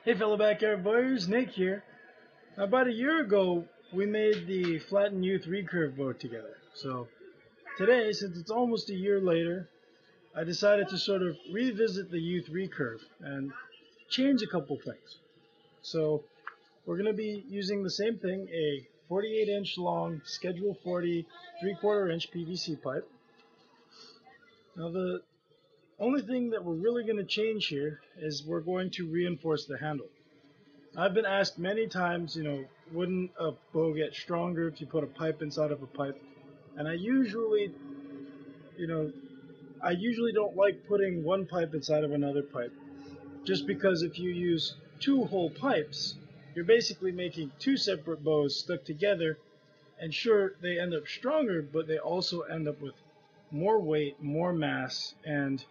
Hey fellow backyard boys, Nick here. About a year ago, we made the Flattened Youth Recurve boat together. So today, since it's almost a year later, I decided to sort of revisit the Youth Recurve and change a couple things. So we're going to be using the same thing, a 48-inch long Schedule 40 3/4 inch PVC pipe. Now the only thing that we're really going to change here is we're going to reinforce the handle. I've been asked many times, wouldn't a bow get stronger if you put a pipe inside of a pipe? And you know, I usually don't like putting one pipe inside of another pipe, just because if you use two whole pipes, you're basically making two separate bows stuck together, and sure, they end up stronger, but they also end up with more weight, more mass, and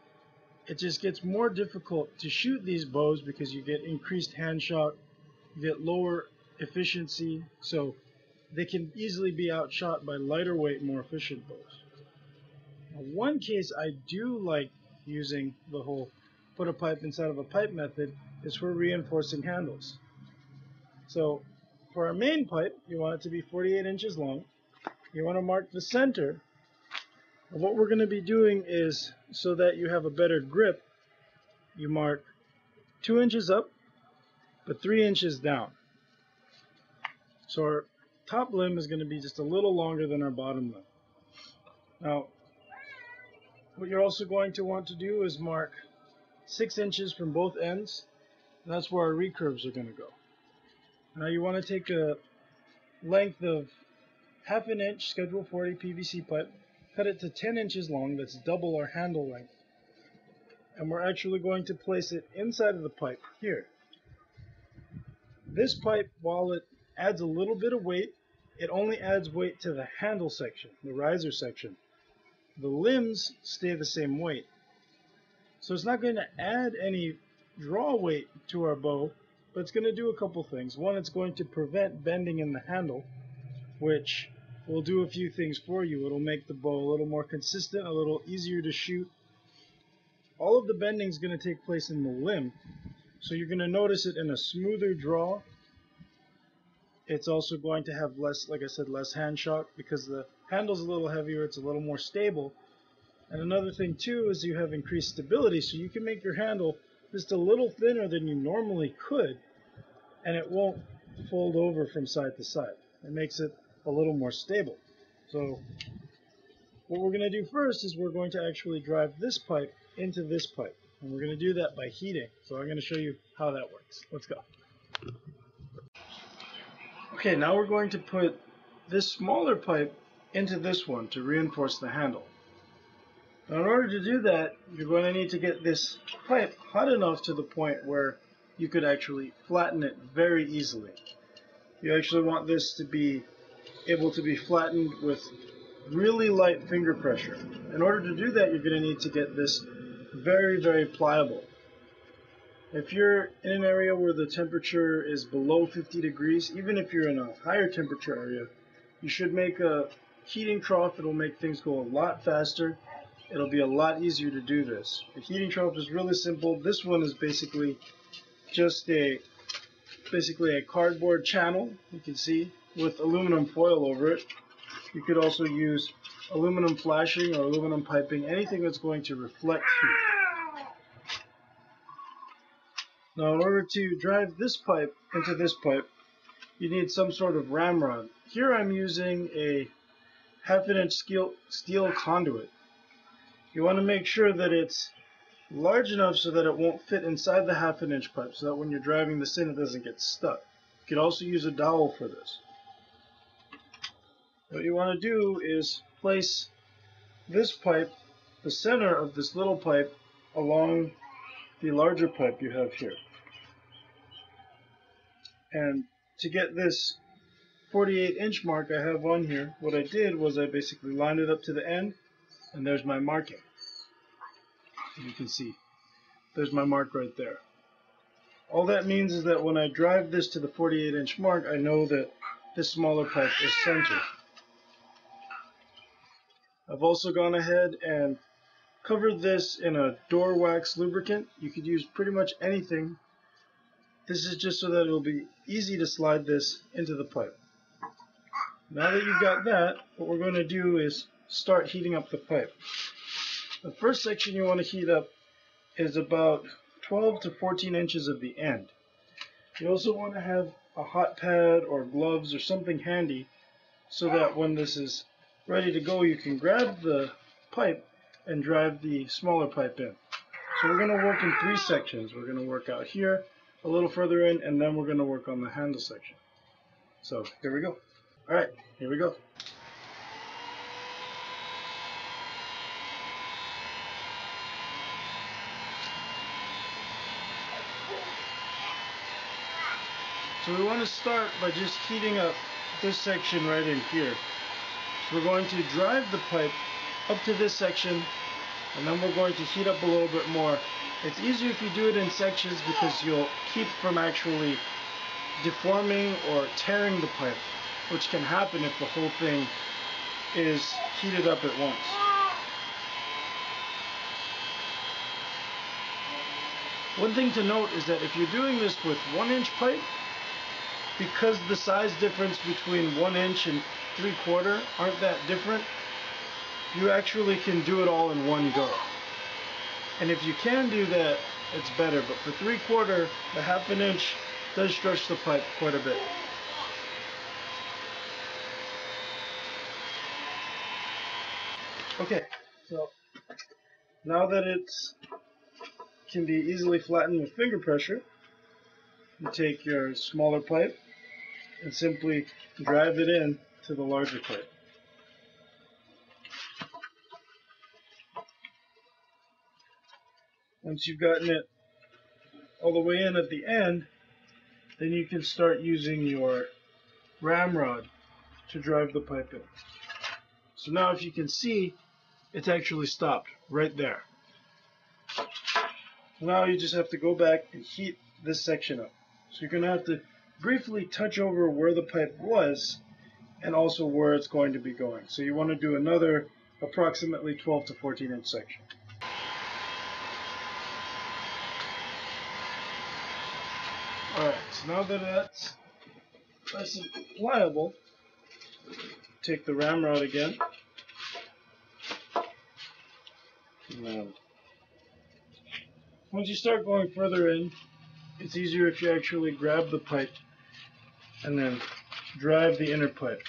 it just gets more difficult to shoot these bows because you get increased hand shock, you get lower efficiency, so they can easily be outshot by lighter weight, more efficient bows. Now, one case I do like using the whole put a pipe inside of a pipe method is for reinforcing handles. So for our main pipe, you want it to be 48 inches long. You want to mark the center. And what we're going to be doing is, so that you have a better grip, you mark 2 inches up, but 3 inches down. So our top limb is going to be just a little longer than our bottom limb. Now, what you're also going to want to do is mark 6 inches from both ends. And that's where our recurves are going to go. Now you want to take a length of 1/2 inch Schedule 40 PVC pipe, cut it to 10 inches long, that's double our handle length. And we're actually going to place it inside of the pipe here. This pipe, while it adds a little bit of weight, it only adds weight to the handle section, the riser section. The limbs stay the same weight. So it's not going to add any draw weight to our bow, but it's going to do a couple things. One, it's going to prevent bending in the handle, which will do a few things for you. It'll make the bow a little more consistent, a little easier to shoot. All of the bending is going to take place in the limb, so you're going to notice it in a smoother draw. It's also going to have less, like I said, less hand shock because the handle's a little heavier, it's a little more stable. And another thing too is you have increased stability, so you can make your handle just a little thinner than you normally could, and it won't fold over from side to side. It makes it a little more stable. So what we're going to do first is we're going to actually drive this pipe into this pipe, and we're going to do that by heating. So I'm going to show you how that works. Let's go. Okay, now we're going to put this smaller pipe into this one to reinforce the handle. Now in order to do that, you're going to need to get this pipe hot enough to the point where you could actually flatten it very easily. You actually want this to be able to be flattened with really light finger pressure. In order to do that, you're going to need to get this very, very pliable. If you're in an area where the temperature is below 50 degrees, even if you're in a higher temperature area, you should make a heating trough. It'll make things go a lot faster. It'll be a lot easier to do this. The heating trough is really simple. This one is basically just a cardboard channel, you can see, with aluminum foil over it. You could also use aluminum flashing or aluminum piping, anything that's going to reflect heat. Now in order to drive this pipe into this pipe, you need some sort of ramrod. Here I'm using a 1/2 inch steel conduit. You want to make sure that it's large enough so that it won't fit inside the 1/2 inch pipe, so that when you're driving this in, it doesn't get stuck. You can also use a dowel for this. What you want to do is place this pipe, the center of this little pipe, along the larger pipe you have here. And to get this 48-inch mark I have on here, what I did was I basically lined it up to the end, and there's my marking. You can see, there's my mark right there. All that means is that when I drive this to the 48-inch mark, I know that this smaller pipe is centered. I've also gone ahead and covered this in a door wax lubricant. You could use pretty much anything. This is just so that it'll be easy to slide this into the pipe. Now that you've got that, what we're going to do is start heating up the pipe. The first section you want to heat up is about 12 to 14 inches of the end. You also want to have a hot pad or gloves or something handy so that when this is ready to go, you can grab the pipe and drive the smaller pipe in. So we're going to work in 3 sections. We're going to work out here, a little further in, and then we're going to work on the handle section. So here we go. Alright, here we go. So we want to start by just heating up this section right in here. So we're going to drive the pipe up to this section, and then we're going to heat up a little bit more. It's easier if you do it in sections because you'll keep from actually deforming or tearing the pipe, which can happen if the whole thing is heated up at once. One thing to note is that if you're doing this with 1-inch pipe, because the size difference between 1 inch and 3/4 aren't that different, you actually can do it all in one go. And if you can do that, it's better. But for 3/4, the 1/2 inch does stretch the pipe quite a bit. Okay, so now that it can be easily flattened with finger pressure, you take your smaller pipe and simply drive it in to the larger pipe. Once you've gotten it all the way in at the end, then you can start using your ramrod to drive the pipe in. So now if you can see, it's actually stopped right there. Now you just have to go back and heat this section up. So you're going to have to briefly touch over where the pipe was and also where it's going to be going. So you want to do another approximately 12 to 14 inch section. Alright, so now that that's nice and pliable, take the ramrod again. And once you start going further in, it's easier if you actually grab the pipe and then drive the inner pipe.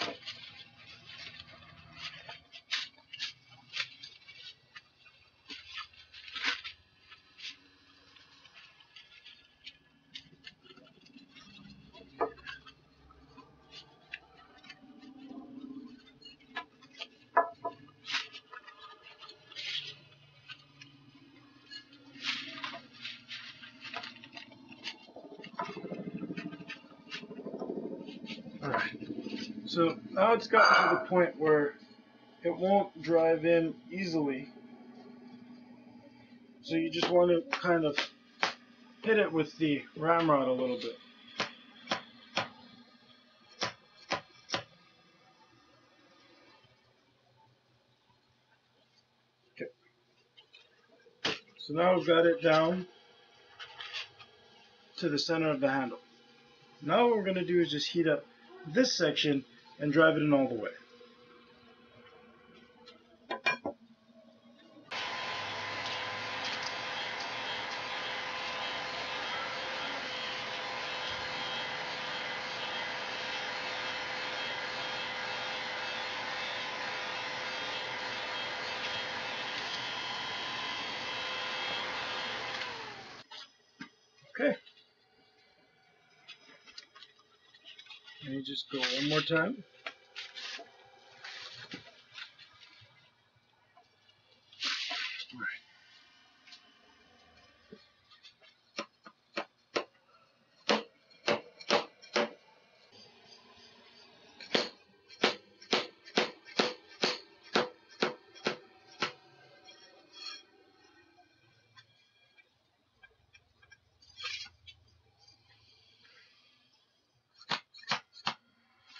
Alright, so now it's gotten to the point where it won't drive in easily. So you just want to kind of hit it with the ramrod a little bit. Okay. So now we've got it down to the center of the handle. Now what we're going to do is just heat up this section and drive it in all the way. Okay. And you just go one more time.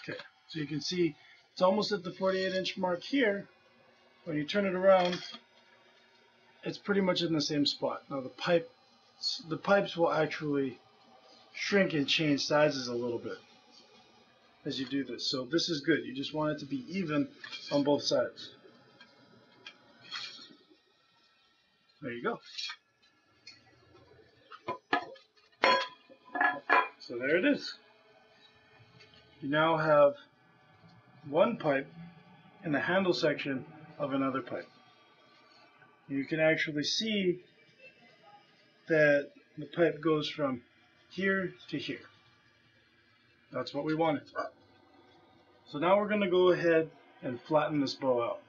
Okay, so you can see it's almost at the 48-inch mark here. When you turn it around, it's pretty much in the same spot. Now the pipes will actually shrink and change sizes a little bit as you do this. So this is good. You just want it to be even on both sides. There you go. So there it is. You now have one pipe in the handle section of another pipe. You can actually see that the pipe goes from here to here. That's what we wanted. So now we're going to go ahead and flatten this bow out.